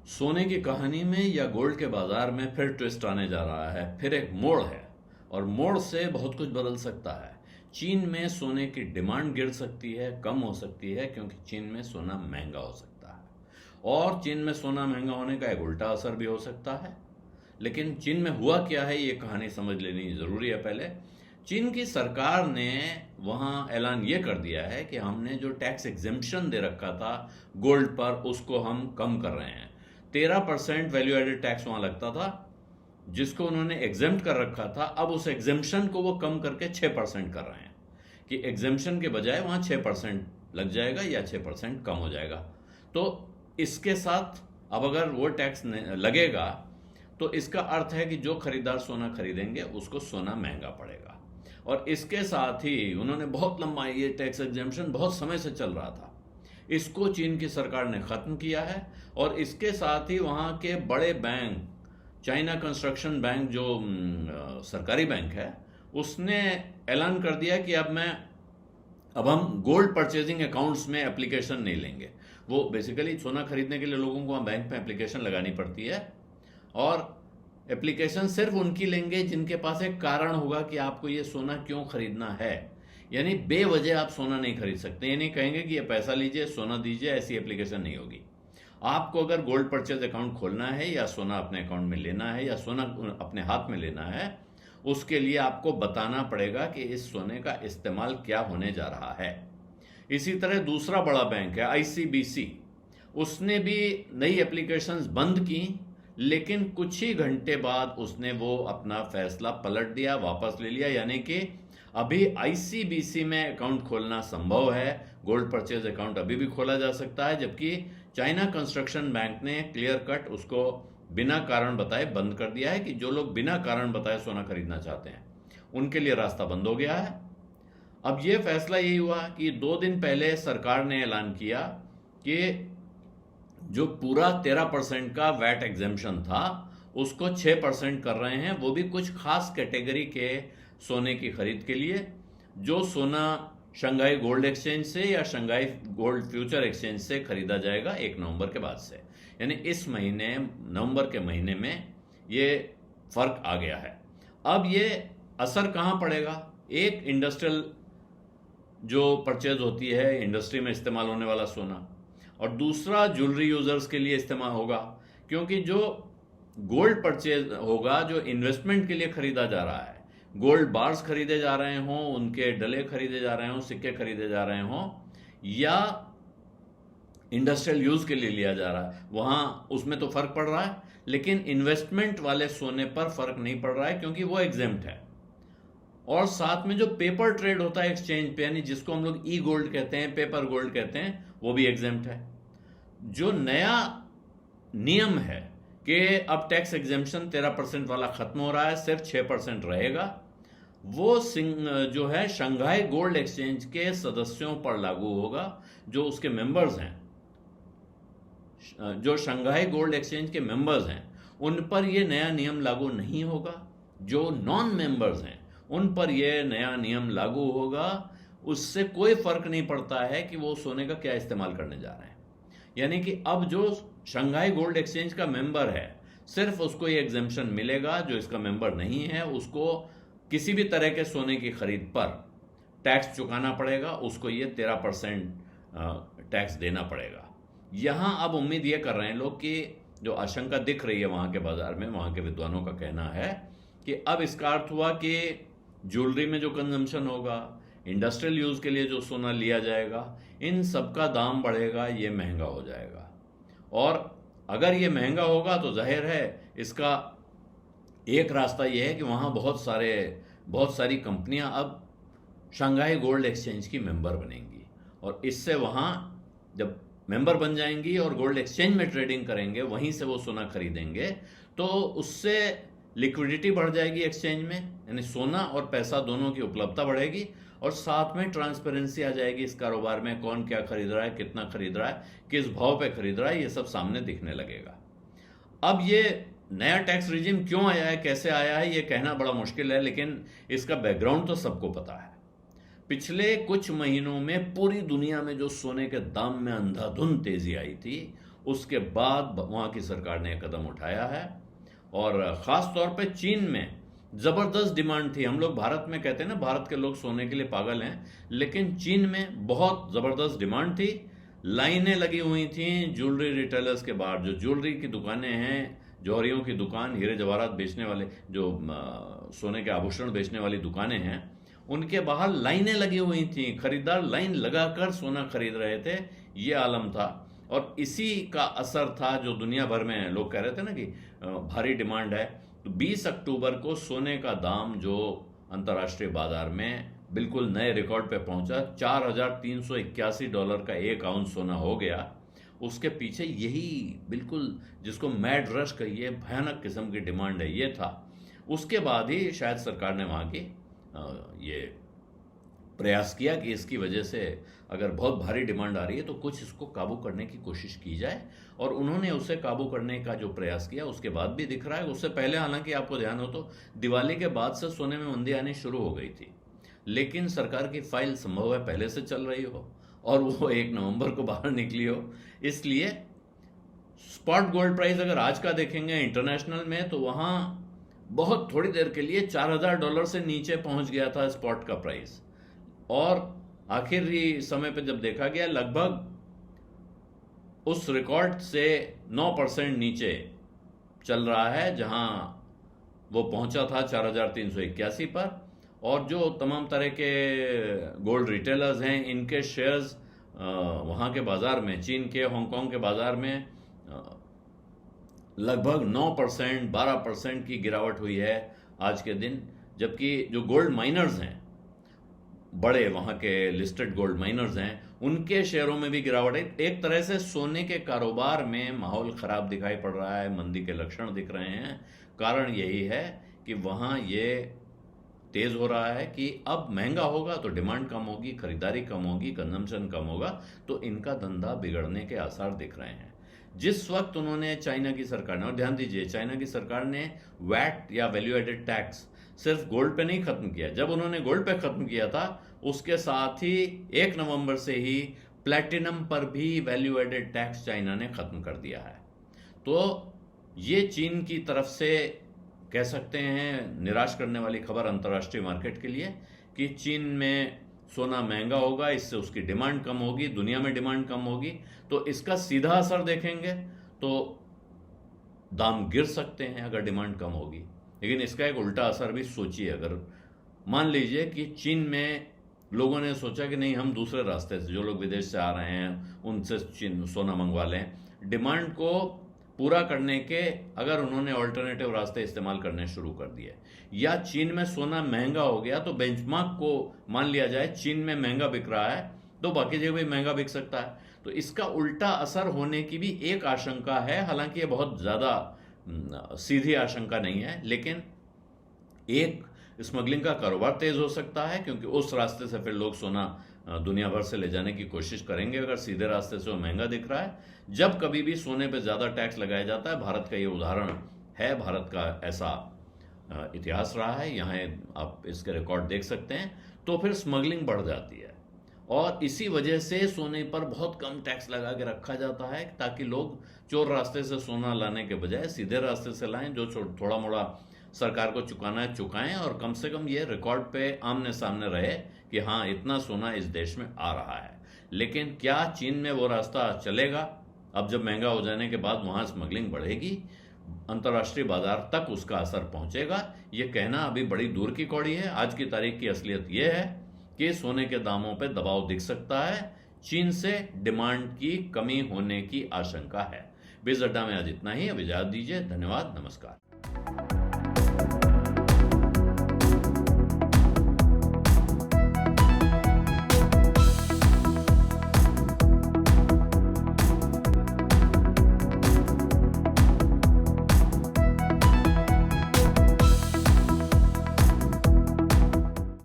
सोने की कहानी में या गोल्ड के बाजार में फिर ट्विस्ट आने जा रहा है। फिर एक मोड़ है और मोड़ से बहुत कुछ बदल सकता है। चीन में सोने की डिमांड गिर सकती है, कम हो सकती है, क्योंकि चीन में सोना महंगा हो सकता है। और चीन में सोना महंगा होने का एक उल्टा असर भी हो सकता है। लेकिन चीन में हुआ क्या है, ये कहानी समझ लेनी जरूरी है। पहले चीन की सरकार ने वहां ऐलान ये कर दिया है कि हमने जो टैक्स एग्जेम्पशन दे रखा था गोल्ड पर, उसको हम कम कर रहे हैं। 13% वैल्यू एडेड टैक्स वहां लगता था, जिसको उन्होंने एग्जेम्प्ट कर रखा था। अब उस एग्जेम्पशन को वो कम करके 6% कर रहे हैं कि एग्जेम्पशन के बजाय वहां 6% लग जाएगा या 6% कम हो जाएगा। तो इसके साथ अब अगर वो टैक्स लगेगा तो इसका अर्थ है कि जो खरीदार सोना खरीदेंगे उसको सोना महंगा पड़ेगा। और इसके साथ ही उन्होंने बहुत लंबा, ये टैक्स एग्जेम्पशन बहुत समय से चल रहा था, इसको चीन की सरकार ने खत्म किया है। और इसके साथ ही वहां के बड़े बैंक, चाइना कंस्ट्रक्शन बैंक जो सरकारी बैंक है, उसने ऐलान कर दिया कि अब हम गोल्ड परचेजिंग अकाउंट्स में एप्लीकेशन नहीं लेंगे। वो बेसिकली सोना खरीदने के लिए लोगों को वहां बैंक में एप्लीकेशन लगानी पड़ती है, और एप्लीकेशन सिर्फ उनकी लेंगे जिनके पास एक कारण होगा कि आपको ये सोना क्यों खरीदना है। यानी बेवजह आप सोना नहीं खरीद सकते। ये नहीं कहेंगे कि ये पैसा लीजिए सोना दीजिए, ऐसी एप्लीकेशन नहीं होगी। आपको अगर गोल्ड परचेज अकाउंट खोलना है या सोना अपने अकाउंट में लेना है या सोना अपने हाथ में लेना है, उसके लिए आपको बताना पड़ेगा कि इस सोने का इस्तेमाल क्या होने जा रहा है। इसी तरह दूसरा बड़ा बैंक है आईसीबीसी, उसने भी नई एप्लीकेशंस बंद की, लेकिन कुछ ही घंटे बाद उसने वो अपना फैसला पलट दिया, वापस ले लिया। यानी कि अभी आईसीबीसी में अकाउंट खोलना संभव है, गोल्ड परचेज अकाउंट अभी भी खोला जा सकता है, जबकि चाइना कंस्ट्रक्शन बैंक ने क्लियर कट उसको बिना कारण बताए बंद कर दिया है कि जो लोग बिना कारण बताए सोना खरीदना चाहते हैं उनके लिए रास्ता बंद हो गया है। अब यह फैसला यही हुआ कि 2 दिन पहले सरकार ने ऐलान किया कि जो पूरा 13% का वैट एग्जेम्पशन था उसको 6% कर रहे हैं, वो भी कुछ खास कैटेगरी के सोने की खरीद के लिए, जो सोना शंघाई गोल्ड एक्सचेंज से या शंघाई गोल्ड फ्यूचर एक्सचेंज से खरीदा जाएगा 1 नवंबर के बाद से। यानी इस महीने, नवंबर के महीने में ये फर्क आ गया है। अब ये असर कहां पड़ेगा? एक इंडस्ट्रियल जो परचेज होती है, इंडस्ट्री में इस्तेमाल होने वाला सोना, और दूसरा ज्वेलरी यूजर्स के लिए इस्तेमाल होगा, क्योंकि जो गोल्ड परचेज होगा जो इन्वेस्टमेंट के लिए खरीदा जा रहा है, गोल्ड बार्स खरीदे जा रहे हों, उनके डले खरीदे जा रहे हों, सिक्के खरीदे जा रहे हों, या इंडस्ट्रियल यूज के लिए लिया जा रहा है, वहां उसमें तो फर्क पड़ रहा है। लेकिन इन्वेस्टमेंट वाले सोने पर फर्क नहीं पड़ रहा है, क्योंकि वो एग्जेम्प्ट है। और साथ में जो पेपर ट्रेड होता है एक्सचेंज पे, यानी जिसको हम लोग ई गोल्ड कहते हैं, पेपर गोल्ड कहते हैं, वो भी एग्जेम्प्ट है। जो नया नियम है कि अब टैक्स एग्जेम्पशन 13% वाला खत्म हो रहा है, सिर्फ 6% रहेगा, वो जो है शंघाई गोल्ड एक्सचेंज के सदस्यों पर लागू होगा, जो उसके मेंबर्स हैं। जो शंघाई गोल्ड एक्सचेंज के मेंबर्स हैं उन पर यह नया नियम लागू नहीं होगा। जो नॉन मेंबर्स हैं उन पर यह नया नियम लागू होगा। उससे कोई फर्क नहीं पड़ता है कि वो सोने का क्या इस्तेमाल करने जा रहे हैं। यानी कि अब जो शंघाई गोल्ड एक्सचेंज का मेंबर है, सिर्फ उसको ये एग्जेम्पशन मिलेगा। जो इसका मेंबर नहीं है उसको किसी भी तरह के सोने की खरीद पर टैक्स चुकाना पड़ेगा, उसको ये 13% टैक्स देना पड़ेगा। यहां अब उम्मीद ये कर रहे हैं लोग कि जो आशंका दिख रही है वहां के बाजार में, वहां के विद्वानों का कहना है कि अब इसका अर्थ हुआ कि ज्वेलरी में जो कंजम्पशन होगा, इंडस्ट्रियल यूज के लिए जो सोना लिया जाएगा, इन सब का दाम बढ़ेगा, ये महंगा हो जाएगा। और अगर ये महंगा होगा तो जाहिर है इसका एक रास्ता यह है कि वहां बहुत सारी कंपनियां अब शंघाई गोल्ड एक्सचेंज की मेंबर बनेंगी, और इससे वहां जब मेंबर बन जाएंगी और गोल्ड एक्सचेंज में ट्रेडिंग करेंगे, वहीं से वो सोना खरीदेंगे, तो उससे लिक्विडिटी बढ़ जाएगी एक्सचेंज में, यानी सोना और पैसा दोनों की उपलब्धता बढ़ेगी, और साथ में ट्रांसपेरेंसी आ जाएगी इस कारोबार में। कौन क्या खरीद रहा है, कितना खरीद रहा है, किस भाव पे खरीद रहा है, ये सब सामने दिखने लगेगा। अब ये नया टैक्स रिजिम क्यों आया है, कैसे आया है, ये कहना बड़ा मुश्किल है, लेकिन इसका बैकग्राउंड तो सबको पता है। पिछले कुछ महीनों में पूरी दुनिया में जो सोने के दाम में अंधाधुंध तेजी आई थी, उसके बाद वहाँ की सरकार ने कदम उठाया है। और ख़ास तौर पे चीन में ज़बरदस्त डिमांड थी। हम लोग भारत में कहते हैं ना, भारत के लोग सोने के लिए पागल हैं, लेकिन चीन में बहुत ज़बरदस्त डिमांड थी। लाइनें लगी हुई थी ज्वेलरी रिटेलर्स के बाहर। जो ज्वेलरी की दुकानें हैं, जौहरियों की दुकान, हीरे जवाहरात बेचने वाले, जो सोने के आभूषण बेचने वाली दुकानें हैं, उनके बाहर लाइनें लगी हुई थी। खरीदार लाइन लगाकर सोना खरीद रहे थे। ये आलम था। और इसी का असर था जो दुनिया भर में लोग कह रहे थे ना कि भारी डिमांड है। तो 20 अक्टूबर को सोने का दाम जो अंतर्राष्ट्रीय बाजार में बिल्कुल नए रिकॉर्ड पे पहुंचा, $4,381 का 1 आउंस सोना हो गया। उसके पीछे यही बिल्कुल, जिसको मैड रश कहिए, भयानक किस्म की डिमांड है, ये था। उसके बाद ही शायद सरकार ने वहाँ की ये प्रयास किया कि इसकी वजह से अगर बहुत भारी डिमांड आ रही है तो कुछ इसको काबू करने की कोशिश की जाए। और उन्होंने उसे काबू करने का जो प्रयास किया उसके बाद भी दिख रहा है। उससे पहले हालांकि आपको ध्यान हो तो दिवाली के बाद से सोने में मंदी आनी शुरू हो गई थी, लेकिन सरकार की फाइल संभव है पहले से चल रही हो और वो 1 नवंबर को बाहर निकली हो। इसलिए स्पॉट गोल्ड प्राइस अगर आज का देखेंगे इंटरनेशनल में, तो वहां बहुत थोड़ी देर के लिए $4,000 से नीचे पहुंच गया था स्पॉट का प्राइस। और आखिरी समय पे जब देखा गया, लगभग उस रिकॉर्ड से 9% नीचे चल रहा है जहां वो पहुंचा था 4,381 पर। और जो तमाम तरह के गोल्ड रिटेलर्स हैं, इनके शेयर्स वहां के बाजार में, चीन के, हांगकांग के बाजार में लगभग 9%, 12% की गिरावट हुई है आज के दिन। जबकि जो गोल्ड माइनर्स हैं, बड़े वहाँ के लिस्टेड गोल्ड माइनर्स हैं, उनके शेयरों में भी गिरावट है। एक तरह से सोने के कारोबार में माहौल खराब दिखाई पड़ रहा है, मंदी के लक्षण दिख रहे हैं। कारण यही है कि वहाँ ये तेज हो रहा है कि अब महंगा होगा तो डिमांड कम होगी, खरीदारी कम होगी, कंजम्पशन कम होगा, तो इनका धंधा बिगड़ने के आसार दिख रहे हैं। जिस वक्त उन्होंने, चाइना की सरकार ने, और ध्यान दीजिए चाइना की सरकार ने वैट या वैल्यू एडेड टैक्स सिर्फ गोल्ड पे नहीं खत्म किया। जब उन्होंने गोल्ड पे खत्म किया था, उसके साथ ही 1 नवंबर से ही प्लैटिनम पर भी वैल्यू एडेड टैक्स चाइना ने खत्म कर दिया है। तो ये चीन की तरफ से कह सकते हैं निराश करने वाली खबर अंतर्राष्ट्रीय मार्केट के लिए कि चीन में सोना महंगा होगा, इससे उसकी डिमांड कम होगी, दुनिया में डिमांड कम होगी। तो इसका सीधा असर देखेंगे तो दाम गिर सकते हैं अगर डिमांड कम होगी। लेकिन इसका एक उल्टा असर भी सोचिए। अगर मान लीजिए कि चीन में लोगों ने सोचा कि नहीं, हम दूसरे रास्ते से, जो लोग विदेश से आ रहे हैं उनसे चीन सोना मंगवा लें, डिमांड को पूरा करने के अगर उन्होंने ऑल्टरनेटिव रास्ते इस्तेमाल करने शुरू कर दिए, या चीन में सोना महंगा हो गया तो बेंचमार्क को मान लिया जाए चीन में महंगा बिक रहा है तो बाकी जगह भी महंगा बिक सकता है, तो इसका उल्टा असर होने की भी एक आशंका है। हालांकि ये बहुत ज्यादा सीधी आशंका नहीं है, लेकिन एक स्मगलिंग का कारोबार तेज हो सकता है, क्योंकि उस रास्ते से फिर लोग सोना दुनिया भर से ले जाने की कोशिश करेंगे अगर सीधे रास्ते से वो महंगा दिख रहा है। जब कभी भी सोने पे ज्यादा टैक्स लगाया जाता है, भारत का ये उदाहरण है, भारत का ऐसा इतिहास रहा है, यहाँ आप इसके रिकॉर्ड देख सकते हैं, तो फिर स्मगलिंग बढ़ जाती है। और इसी वजह से सोने पर बहुत कम टैक्स लगा के रखा जाता है ताकि लोग चोर रास्ते से सोना लाने के बजाय सीधे रास्ते से लाएं, जो थोड़ा मोड़ा सरकार को चुकाना है चुकाएं, और कम से कम ये रिकॉर्ड पे आमने सामने रहे कि हाँ, इतना सोना इस देश में आ रहा है। लेकिन क्या चीन में वो रास्ता चलेगा? अब जब महंगा हो जाने के बाद वहां स्मगलिंग बढ़ेगी, अंतर्राष्ट्रीय बाजार तक उसका असर पहुंचेगा, ये कहना अभी बड़ी दूर की कौड़ी है। आज की तारीख की असलियत यह है कि सोने के दामों पे दबाव दिख सकता है, चीन से डिमांड की कमी होने की आशंका है। बीज अड्डा में आज इतना ही। अब इजाजत दीजिए। धन्यवाद, नमस्कार।